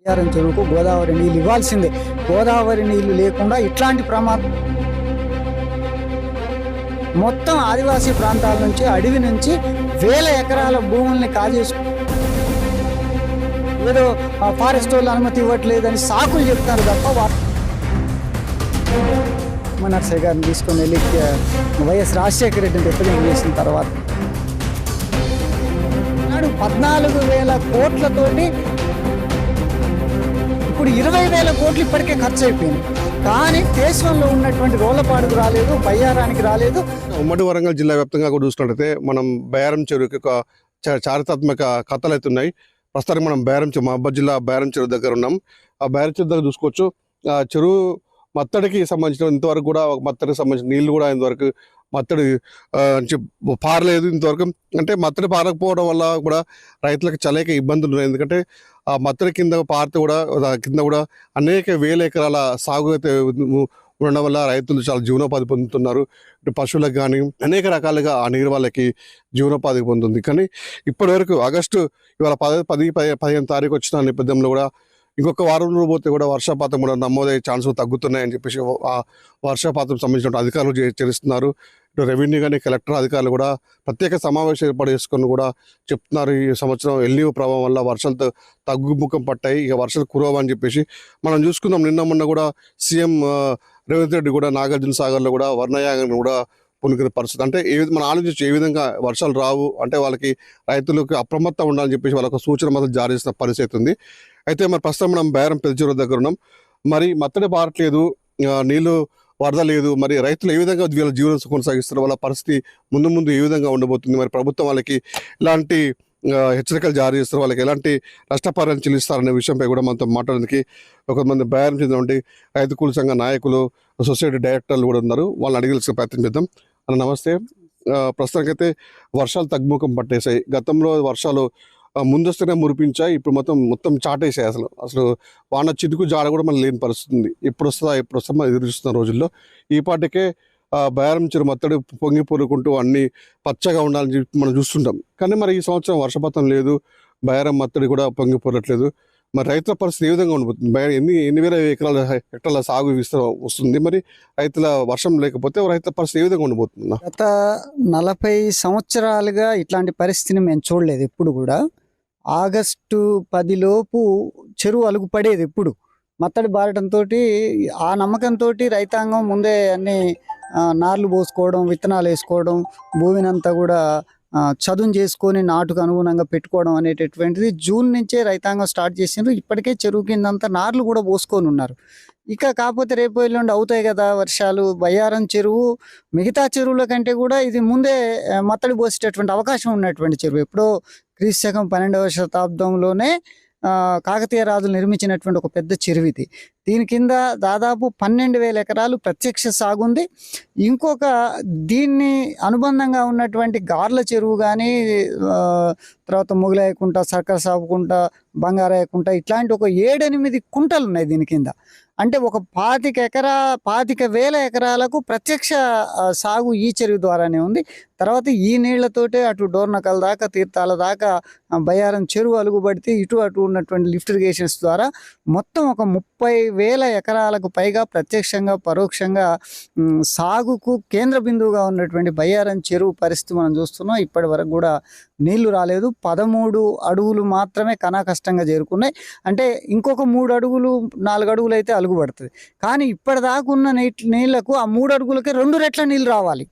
బయ్యారం చెరువుకు గోదావరి నీళ్ళు ఇవ్వాల్సిందే. గోదావరి నీళ్లు లేకుండా ఇట్లాంటి ప్రమాదం మొత్తం ఆదివాసీ ప్రాంతాల నుంచి, అడవి నుంచి వేల ఎకరాల భూముల్ని కాజేసు ఏదో ఫారెస్ట్ వాళ్ళు అనుమతి ఇవ్వట్లేదని సాకులు చెప్తారు తప్ప నర్సయ్య గారిని తీసుకొని వెళ్ళి వైఎస్ రాజశేఖర రెడ్డిని రిప్రజెంట్ చేసిన తర్వాత 14,000 కోట్లతోటి ఇప్పుడు 20,000 కోట్లు ఇప్పటికే ఖర్చు అయిపోయింది. కానీ దేశంలో ఉన్నటువంటి రోళ్లపాడుకు రాలేదు, బయ్యారానికి రాలేదు. ఉమ్మడి వరంగల్ జిల్లా వ్యాప్తంగా కూడా చూసినట్లయితే మనం బయ్యారం చెరువుకి ఒక చారిత్రాత్మక కథలు అయితే ఉన్నాయి. ప్రస్తుతానికి మనం మహబూబాబాద్ జిల్లా బయ్యారం చెరువు దగ్గర ఉన్నాం. ఆ బయ్యారం చెరువు దగ్గర చూసుకోవచ్చు. ఆ చెరువు మత్తడికి సంబంధించిన ఇంతవరకు కూడా మత్తడికి సంబంధించిన నీళ్లు కూడా ఇంతవరకు మత్తడి పారలేదు ఇంతవరకు. అంటే మత్తడి పారకపోవడం వల్ల కూడా రైతులకు చలేక ఇబ్బందులు ఉన్నాయి. ఎందుకంటే ఆ మత్తడి కింద పారితే కూడా కింద కూడా అనేక వేల ఎకరాల సాగు అయితే ఉండడం వల్ల రైతులు చాలా జీవనోపాధి పొందుతున్నారు. ఇటు పశువులకు కానీ అనేక రకాలుగా ఆ నీరు వాళ్ళకి జీవనోపాధి పొందుతుంది. కానీ ఇప్పటి వరకు ఆగస్టు ఇవాళ 15 తారీఖు వచ్చిన నేపథ్యంలో కూడా ఇంకొక వారం రోజులు పోతే కూడా వర్షపాతం కూడా నమోదయ్యే ఛాన్సులు తగ్గుతున్నాయని చెప్పేసి ఆ వర్షపాతం సంబంధించిన అధికారులు చేస్తున్నారు. ఇటు రెవెన్యూ కానీ కలెక్టర్ అధికారులు కూడా ప్రత్యేక సమావేశం ఏర్పాటు చేసుకొని కూడా చెప్తున్నారు. ఈ సంవత్సరం ఎల్నినో ప్రభావం వల్ల వర్షాలు తగ్గుముఖం పట్టాయి, ఇక వర్షాలు కురవని చెప్పేసి మనం చూసుకుందాం. నిన్న మొన్న కూడా సీఎం రేవంత్ రెడ్డి కూడా నాగార్జున సాగర్లో కూడా వర్ణయాగం కూడా పుణికిన పరిస్థితి. అంటే మనం ఆలోచించి ఏ విధంగా వర్షాలు రావు అంటే వాళ్ళకి రైతులకు అప్రమత్తం ఉండాలని చెప్పేసి వాళ్ళకు సూచన మాత్రం జారీ చేసిన పరిస్థితి ఉంది. అయితే మరి ప్రస్తుతం మనం బయ్యారం పెద్ద దగ్గర ఉన్నాం. మరి మత్తడి పారట్లేదు, నీళ్లు వరద లేదు. మరి రైతులు ఏ విధంగా వీళ్ళ జీవనం కొనసాగిస్తున్నారు, వాళ్ళ పరిస్థితి ముందు ఏ విధంగా ఉండబోతుంది, మరి ప్రభుత్వం వాళ్ళకి ఎలాంటి హెచ్చరికలు జారీ చేస్తారు, వాళ్ళకి ఎలాంటి నష్టపరిహారం చెల్లిస్తారనే విషయంపై కూడా మనతో మాట్లాడడానికి కొంతమంది బయ్యారం చెందినటువంటి రైతు కూలి సంఘ నాయకులు, సొసైటీ డైరెక్టర్లు కూడా ఉన్నారు. వాళ్ళని అడిగి ప్రయత్నం చేద్దాం. అన్న నమస్తే. ప్రస్తుతానికైతే వర్షాలు తగ్గుముఖం పట్టేశాయి. గతంలో వర్షాలు ముందస్తునే మురిపించాయి, ఇప్పుడు మొత్తం చాటేసాయి. అసలు వాన చితుకు జాడ కూడా మనం లేని పరిస్థితి ఉంది. ఎప్పుడు వస్తుందా మనం ఎదురు చూస్తున్న రోజుల్లో ఈ పాటికే బయ్యారం చెరువు మత్తడి పొంగి పొరుకుంటూ అన్ని పచ్చగా ఉండాలని చెప్పి మనం చూస్తుంటాం. కానీ మరి ఈ సంవత్సరం వర్షపాతం లేదు, బయ్యారం మత్తడి కూడా పొంగి పొరట్లేదు. మరి రైతుల పరిస్థితి ఏ విధంగా ఉండబోతుంది? ఎన్ని వేల హెక్టార్ల సాగు వస్తుంది. మరి రైతుల వర్షం లేకపోతే రైతుల పరిస్థితి ఏ విధంగా ఉండబోతుంది? గత 40 సంవత్సరాలుగా ఇట్లాంటి పరిస్థితిని మేము చూడలేదు. ఎప్పుడు కూడా ఆగస్టు 10 లోపు చెరువు అలుగు పడేది. ఎప్పుడు మత్తడి బారటంతో ఆ నమ్మకంతో రైతాంగం ముందే అన్ని నార్లు పోసుకోవడం, విత్తనాలు వేసుకోవడం, భూమినంతా కూడా చదును చేసుకొని నాటుకు అనుగుణంగా పెట్టుకోవడం అనేటటువంటిది జూన్ నుంచే రైతాంగం స్టార్ట్ చేసిండ్రు. ఇప్పటికే చెరువు కిందంతా నార్లు కూడా పోసుకొని ఉన్నారు. ఇక కాకపోతే రేపు ఎల్లుండి అవుతాయి కదా వర్షాలు. బయ్యారం చెరువు మిగతా చెరువుల కంటే కూడా ఇది ముందే మత్తడి పోసేటటువంటి అవకాశం ఉన్నటువంటి చెరువు. ఎప్పుడో క్రీస్తు 12వ శతాబ్దంలోనే కాకతీయ రాజులు నిర్మించినటువంటి ఒక పెద్ద చెరువు ఇది. దీని కింద దాదాపు 12,000 ఎకరాలు ప్రత్యక్ష సాగుంది. ఇంకొక దీన్ని అనుబంధంగా ఉన్నటువంటి గార్ల చెరువు కానీ, తర్వాత మొగలాయకుంట, సర్కర సాపుకుంట, బంగారాయకుంట ఇట్లాంటి ఒక 7-8 కుంటలు ఉన్నాయి దీని కింద. అంటే ఒక 25,000 ఎకరాలకు ప్రత్యక్ష సాగు ఈ చెరువు ద్వారానే ఉంది. తర్వాత ఈ నీళ్లతోటే అటు డోర్నకల్ దాకా, తీర్థాల దాకా బయ్యారం చెరువు అలుగుబడితే ఇటు అటు ఉన్నటువంటి లిఫ్ట్ ఇరిగేషన్స్ ద్వారా మొత్తం ఒక 30,000 ఎకరాలకు పైగా ప్రత్యక్షంగా పరోక్షంగా సాగుకు కేంద్ర బిందువుగా ఉన్నటువంటి బయ్యారం చెరువు పరిస్థితి మనం చూస్తున్నాం. ఇప్పటి వరకు కూడా నీళ్లు రాలేదు. 13 అడుగులు మాత్రమే కష్టంగా చేరుకున్నాయి. అంటే ఇంకొక 3 అడుగులు 4 అడుగులు అయితే అలుగుబడుతుంది. కానీ ఇప్పటిదాకా ఉన్న నీళ్లకు ఆ 3 అడుగులకే 2 రెట్ల నీళ్ళు రావాలి.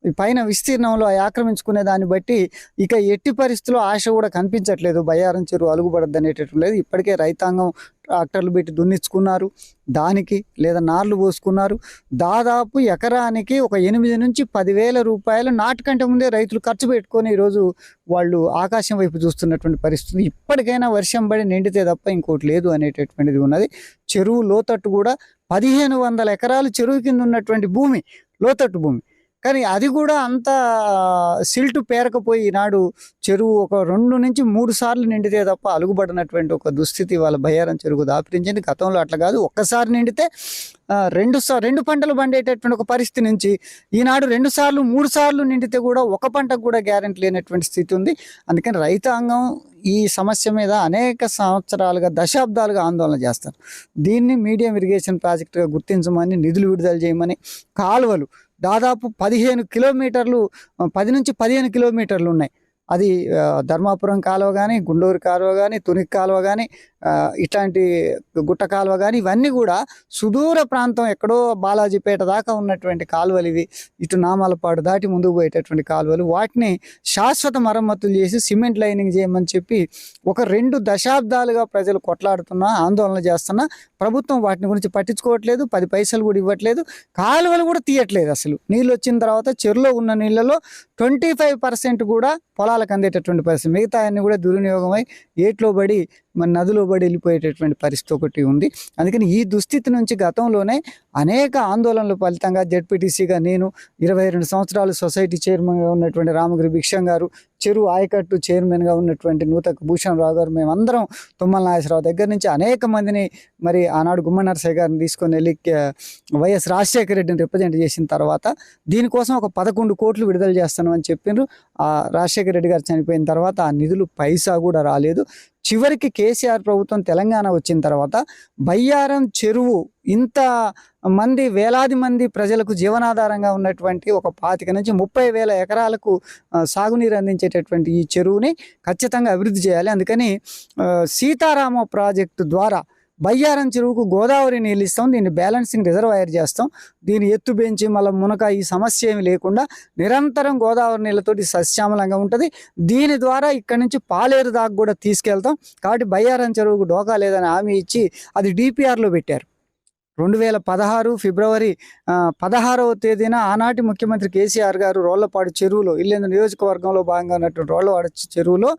ఈ పైన విస్తీర్ణంలో ఆక్రమించుకునే దాన్ని బట్టి ఇక ఎట్టి పరిస్థితుల్లో ఆశ కూడా కనిపించట్లేదు. బయ్యారం చెరువు అలుగుబడద్దు అనేటట్టు లేదు. ఇప్పటికే రైతాంగం ట్రాక్టర్లు పెట్టి దున్నించుకున్నారు, దానికి లేదా నార్లు పోసుకున్నారు. దాదాపు ఎకరానికి ఒక 8 నుంచి 10,000 రూపాయలు నాటికంటే ముందే రైతులు ఖర్చు పెట్టుకొని ఈరోజు వాళ్ళు ఆకాశం వైపు చూస్తున్నటువంటి పరిస్థితి. ఇప్పటికైనా వర్షం పడి నిండితే తప్ప ఇంకోటి లేదు అనేటటువంటిది ఉన్నది. చెరువు లోతట్టు కూడా 1,500 ఎకరాలు చెరువు కింద ఉన్నటువంటి భూమి, లోతట్టు భూమి కానీ అది కూడా అంత సిల్టు పేరకపోయి ఈనాడు చెరువు ఒక 2 నుంచి 3 సార్లు నిండితే తప్ప అలుగుబడినటువంటి ఒక దుస్థితి వాళ్ళ బయ్యారం చెరువు దాపురించింది. గతంలో అట్లా కాదు, ఒక్కసారి నిండితే రెండు పంటలు పండేటటువంటి ఒక పరిస్థితి నుంచి ఈనాడు 2 సార్లు 3 సార్లు నిండితే కూడా ఒక పంటకు కూడా గ్యారెంటీ లేనటువంటి స్థితి ఉంది. అందుకని రైతాంగం ఈ సమస్య మీద అనేక సంవత్సరాలుగా, దశాబ్దాలుగా ఆందోళన చేస్తారు. దీన్ని మీడియం ఇరిగేషన్ ప్రాజెక్టుగా గుర్తించమని, నిధులు విడుదల చేయమని, కాలువలు దాదాపు 15 కిలోమీటర్లు, 10 నుంచి 15 కిలోమీటర్లు ఉన్నాయి. అది ధర్మాపురం కాలువ కానీ, గుండూరు కాలువ కానీ, తునికి కాలువ కానీ, ఇట్లాంటి గుట్ట కాలువ కానీ, ఇవన్నీ కూడా సుదూర ప్రాంతం, ఎక్కడో బాలాజీపేట దాకా ఉన్నటువంటి కాలువలు ఇవి. ఇటు నామాలపాడు దాటి ముందుకు పోయేటటువంటి కాలువలు. వాటిని శాశ్వత మరమ్మతులు చేసి సిమెంట్ లైనింగ్ చేయమని చెప్పి ఒక 2 దశాబ్దాలుగా ప్రజలు కొట్లాడుతున్నా, ఆందోళన చేస్తున్నా, ప్రభుత్వం వాటిని గురించి పట్టించుకోవట్లేదు. 10 పైసలు కూడా ఇవ్వట్లేదు. కాలువలు కూడా తీయట్లేదు. అసలు నీళ్ళు వచ్చిన తర్వాత చెరువులో ఉన్న నీళ్ళలో 25% కూడా పొలాలకు అందేటటువంటి పరిస్థితి. మిగతా అన్ని కూడా దుర్వినియోగమై ఏట్లో పడి, మన నదిలో పడి వెళ్ళిపోయేటటువంటి పరిస్థితి ఒకటి ఉంది. అందుకని ఈ దుస్థితి నుంచి గతంలోనే అనేక ఆందోళనల ఫలితంగా జెడ్పీటీసీగా నేను 22 సంవత్సరాలు సొసైటీ చైర్మన్గా ఉన్నటువంటి రామగిరి భిక్షం గారు, చెరువు ఆయకట్టు చైర్మన్గా ఉన్నటువంటి నూతక భూషణ్ రావు గారు, మేమందరం తుమ్మల నాగేశ్వరరావు దగ్గర నుంచి అనేక మందిని, మరి ఆనాడు గుమ్మ నరసయ్య గారిని తీసుకొని వెళ్ళి వైఎస్ రాజశేఖర రెడ్డిని రిప్రజెంట్ చేసిన తర్వాత దీనికోసం ఒక 11 కోట్లు విడుదల చేస్తాను అని చెప్పిండ్రు. ఆ రాజశేఖర రెడ్డి గారు చనిపోయిన తర్వాత ఆ నిధులు పైసా కూడా రాలేదు. చివరికి కేసీఆర్ ప్రభుత్వం తెలంగాణ వచ్చిన తర్వాత బయ్యారం చెరువు ఇంత మంది, వేలాది మంది ప్రజలకు జీవనాధారంగా ఉన్నటువంటి ఒక 25 నుంచి 30,000 ఎకరాలకు సాగునీరు అందించేటటువంటి ఈ చెరువుని ఖచ్చితంగా అభివృద్ధి చేయాలి. అందుకని సీతారామ ప్రాజెక్టు ద్వారా బయ్యారం చెరువుకు గోదావరి నీళ్ళు ఇస్తాం. దీన్ని బ్యాలెన్సింగ్ రిజర్వాయర్ చేస్తాం. దీన్ని ఎత్తు పెంచి మళ్ళీ మునక ఈ సమస్య ఏమి లేకుండా నిరంతరం గోదావరి నీళ్ళతోటి సస్యామలంగా ఉంటుంది. దీని ద్వారా ఇక్కడి నుంచి పాలేరు దాకా కూడా తీసుకెళ్తాం. కాబట్టి బయ్యారం చెరువుకు డోకా లేదని హామీ ఇచ్చి అది డిపిఆర్లో పెట్టారు. 2016 ఫిబ్రవరి 16వ తేదీన ఆనాటి ముఖ్యమంత్రి కేసీఆర్ గారు రోళ్లపాడు చెరువులో, ఇల్లేందు నియోజకవర్గంలో భాగంగా ఉన్నటువంటి రోళ్లపాడు చెరువులో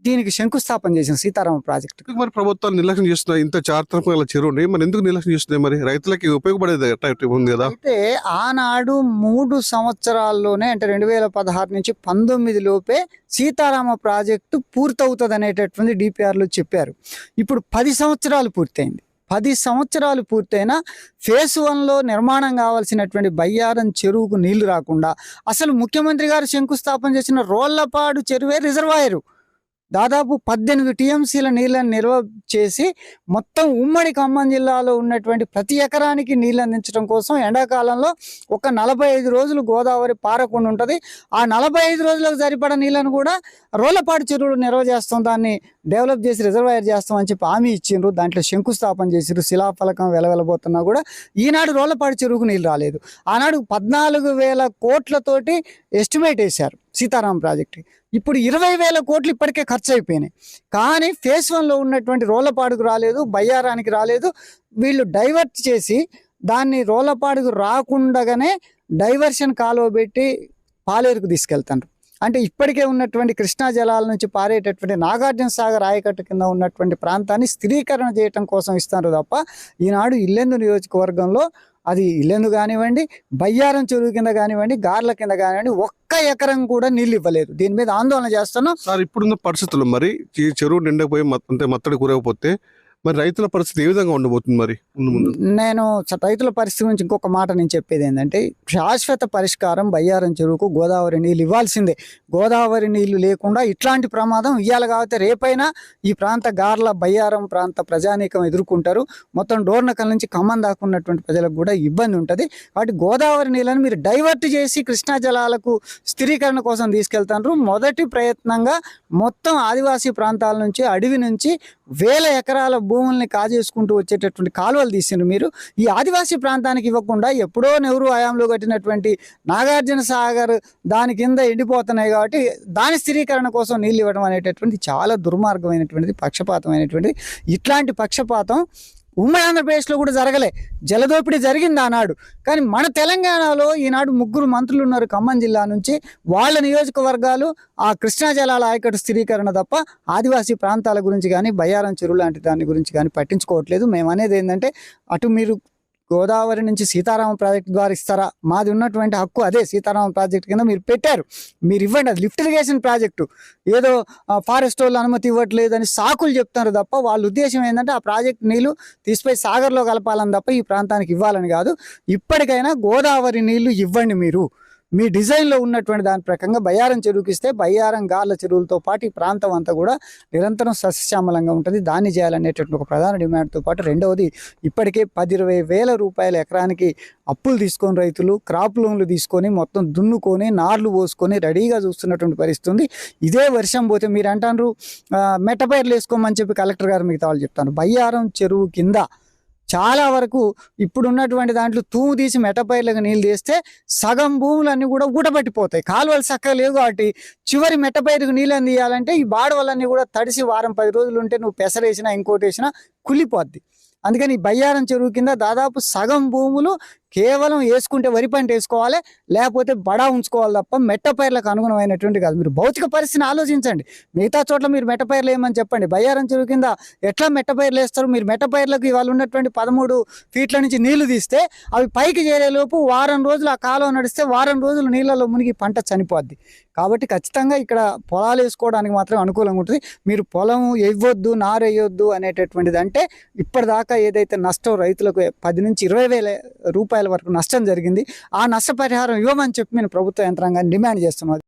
దీనికి శంకుస్థాపన చేసిన సీతారామ ప్రాజెక్టు. మరి ప్రభుత్వాలు నిర్లక్ష్యం చేస్తున్నాయి. ఇంత చారిత్రాత్మక చెరువు మరి ఎందుకు నిర్లక్ష్యం చేస్తున్నాయి? మరి రైతులకి ఉపయోగపడేది ఉంది కదా. అయితే ఆనాడు 3 సంవత్సరాల్లోనే, అంటే 2016 నుంచి 19 లోపే సీతారామ ప్రాజెక్టు పూర్తవుతుంది అనేటటువంటి డిపిఆర్లో చెప్పారు. ఇప్పుడు 10 సంవత్సరాలు పూర్తయింది. 10 సంవత్సరాలు పూర్తయినా ఫేజ్ 1లో నిర్మాణం కావాల్సినటువంటి బయ్యారం చెరువుకు నీళ్లు రాకుండా అసలు ముఖ్యమంత్రి గారు శంకుస్థాపన చేసిన రోళ్లపాడు చెరువే రిజర్వాయరు దాదాపు 18 టీఎంసీల నీళ్ళని నిల్వ చేసి మొత్తం ఉమ్మడి ఖమ్మం జిల్లాలో ఉన్నటువంటి ప్రతి ఎకరానికి నీళ్ళు అందించడం కోసం ఎండాకాలంలో ఒక 45 రోజులు గోదావరి పారకుండా ఉంటుంది. ఆ 45 రోజులకు సరిపడా నీళ్ళను కూడా రోళ్లపాడు చెరువులు నిల్వ చేస్తాం, దాన్ని డెవలప్ చేసి రిజర్వాయర్ చేస్తామని చెప్పి హామీ ఇచ్చిండ్రు. దాంట్లో శంకుస్థాపన చేసిరు. శిలాఫలకం వెలవెలబోతున్నా కూడా ఈనాడు రోళ్లపాడు చెరువుకు నీళ్ళు రాలేదు. ఆనాడు 14,000 కోట్లతోటి ఎస్టిమేట్ వేశారు సీతారాం ప్రాజెక్టు. ఇప్పుడు 20,000 కోట్లు ఇప్పటికే ఖర్చు అయిపోయినాయి. కానీ ఫేజ్ 1లో ఉన్నటువంటి రోళ్లపాడుకు రాలేదు, బయ్యారానికి రాలేదు. వీళ్ళు డైవర్ట్ చేసి దాన్ని రోళ్లపాడుకు రాకుండానే డైవర్షన్ కాలువ పెట్టి పాలేరుకు తీసుకెళ్తారు. అంటే ఇప్పటికే ఉన్నటువంటి కృష్ణా జలాల నుంచి పారేటటువంటి నాగార్జున సాగర్ ఆయకట్టు కింద ఉన్నటువంటి ప్రాంతాన్ని స్థిరీకరణ చేయటం కోసం ఇస్తారు తప్ప ఈనాడు ఇల్లెందు నియోజకవర్గంలో, అది ఇల్లెందు కానివ్వండి, బయ్యారం చెరువు కింద కానివ్వండి, గార్ల కింద కానివ్వండి, ఒక్క ఎకరం కూడా నీళ్ళు ఇవ్వలేదు. దీని మీద ఆందోళన చేస్తున్నాం సార్. ఇప్పుడున్న పరిస్థితులు మరి ఈ చెరువు నిండకపోయి మత్తడి కూరకపోతే మరి రైతుల పరిస్థితి ఏ విధంగా ఉండబోతుంది? మరి నేను రైతుల పరిస్థితి గురించి ఇంకొక మాట నేను చెప్పేది ఏంటంటే, శాశ్వత పరిష్కారం బయ్యారం చెరువుకు గోదావరి నీళ్ళు ఇవ్వాల్సిందే. గోదావరి నీళ్లు లేకుండా ఇట్లాంటి ప్రమాదం ఇయ్యాలి. కాబట్టి రేపైనా ఈ ప్రాంత గార్ల, బయ్యారం ప్రాంత ప్రజానీకం ఎదుర్కొంటారు. మొత్తం డోర్నకల్ నుంచి ఖమ్మం దాకా ఉన్నటువంటి ప్రజలకు కూడా ఇబ్బంది ఉంటుంది. కాబట్టి గోదావరి నీళ్ళని మీరు డైవర్ట్ చేసి కృష్ణా జలాలకు స్థిరీకరణ కోసం తీసుకెళ్తారు. మొదటి ప్రయత్నంగా మొత్తం ఆదివాసీ ప్రాంతాల నుంచి, అడవి నుంచి 1000 ఎకరాల భూముల్ని కాజేసుకుంటూ వచ్చేటటువంటి కాలువలు తీసిండ్రు మీరు. ఈ ఆదివాసీ ప్రాంతానికి ఇవ్వకుండా ఎప్పుడో నెహ్రూ హయాంలో కట్టినటువంటి నాగార్జున సాగర్ దాని కింద ఎండిపోతున్నాయి. కాబట్టి దాని స్థిరీకరణ కోసం నీళ్ళు ఇవ్వడం అనేటటువంటి చాలా దుర్మార్గమైనటువంటిది, పక్షపాతమైనటువంటిది. ఇట్లాంటి పక్షపాతం ఉమ్మడి ఆంధ్రప్రదేశ్లో కూడా జరగలే. జలదోపిడీ జరిగింది ఆనాడు. కానీ మన తెలంగాణలో ఈనాడు 3 మంత్రులు ఉన్నారు ఖమ్మం జిల్లా నుంచి. వాళ్ళ నియోజకవర్గాలు ఆ కృష్ణా జలాల ఆయకట్టు స్థిరీకరణ తప్ప ఆదివాసీ ప్రాంతాల గురించి కానీ, బయ్యారం చెరువు లాంటి దాని గురించి కానీ పట్టించుకోవట్లేదు. మేము అనేది ఏంటంటే, అటు మీరు గోదావరి నుంచి సీతారామ ప్రాజెక్టు ద్వారా ఇస్తారా? మాది ఉన్నటువంటి హక్కు అదే, సీతారామ ప్రాజెక్టు కింద మీరు పెట్టారు, మీరు ఇవ్వండి. అది లిఫ్ట్ ఇరిగేషన్ ప్రాజెక్టు. ఏదో ఫారెస్ట్ వాళ్ళు అనుమతి ఇవ్వట్లేదు అని సాకులు చెప్తున్నారు తప్ప వాళ్ళ ఉద్దేశం ఏంటంటే ఆ ప్రాజెక్ట్ నీళ్లు తీసిపోయి సాగర్లో కలపాలని తప్ప ఈ ప్రాంతానికి ఇవ్వాలని కాదు. ఇప్పటికైనా గోదావరి నీళ్లు ఇవ్వండి. మీరు మీ డిజైన్లో ఉన్నటువంటి దాని ప్రకారంగా బయ్యారం చెరువుకి ఇస్తే బయ్యారం గార్ల చెరువులతో పాటు ఈ ప్రాంతం అంతా కూడా నిరంతరం సస్యశ్యామలంగా ఉంటుంది. దాన్ని చేయాలనేటువంటి ఒక ప్రధాన డిమాండ్తో పాటు రెండవది, ఇప్పటికే 10-20 వేల రూపాయల ఎకరానికి అప్పులు తీసుకొని రైతులు క్రాప్ లోన్లు తీసుకొని మొత్తం దున్నుకొని నార్లు పోసుకొని రెడీగా చూస్తున్నటువంటి పరిస్థితి ఉంది. ఇదే వర్షం పోతే మీరు అంటారు మెట్టపైర్లు వేసుకోమని చెప్పి కలెక్టర్ గారు మిగతా వాళ్ళు చెప్తాను. బయ్యారం చెరువు కింద చాలా వరకు ఇప్పుడు ఉన్నటువంటి దాంట్లో తూము తీసి మెట్టపైర్లకు నీళ్ళు తీస్తే సగం భూములన్నీ కూడా ఊటపట్టిపోతాయి. కాలువలు చక్కగా లేవు కాబట్టి చివరి మెట్టపైరుకు నీళ్ళని తీయాలంటే ఈ బాడవలన్నీ కూడా తడిసి వారం 10 రోజులు ఉంటే నువ్వు పెసరేసినా ఇంకోటి వేసినా కుళ్ళిపోద్ది. అందుకని ఈ బయ్యారం చెరువు కింద దాదాపు సగం భూములు కేవలం వేసుకుంటే వరి పంట వేసుకోవాలి, లేకపోతే బడా ఉంచుకోవాలి తప్ప మెట్టపైర్లకు అనుగుణమైనటువంటి కాదు. మీరు భౌతిక పరిస్థితిని ఆలోచించండి. మిగతా చోట్ల మీరు మెట్టపైర్లు వేయమని చెప్పండి. బయ్యారం చెరువు కింద ఎట్లా మెట్టపైర్లు వేస్తారు? మీరు మెట్టపైర్లకు ఇవాళ ఉన్నటువంటి 13 ఫీట్ల నుంచి నీళ్లు తీస్తే అవి పైకి చేరేలోపు వారం రోజులు ఆ కాలువ నడిస్తే వారం రోజులు నీళ్ళలో మునిగి పంట చనిపోద్ది. కాబట్టి ఖచ్చితంగా ఇక్కడ పొలాలు వేసుకోవడానికి మాత్రం అనుకూలంగా ఉంటుంది. మీరు పొలం ఇవ్వద్దు, నారు వేయొద్దు అనేటటువంటిది అంటే ఇప్పటిదాకా ఏదైతే నష్టం రైతులకు 10 నుంచి 20 వేల రూపాయల వరకు నష్టం జరిగింది, ఆ నష్టపరిహారం ఇవ్వమని చెప్పి నేను ప్రభుత్వ యంత్రాంగాన్ని డిమాండ్ చేస్తున్నాను.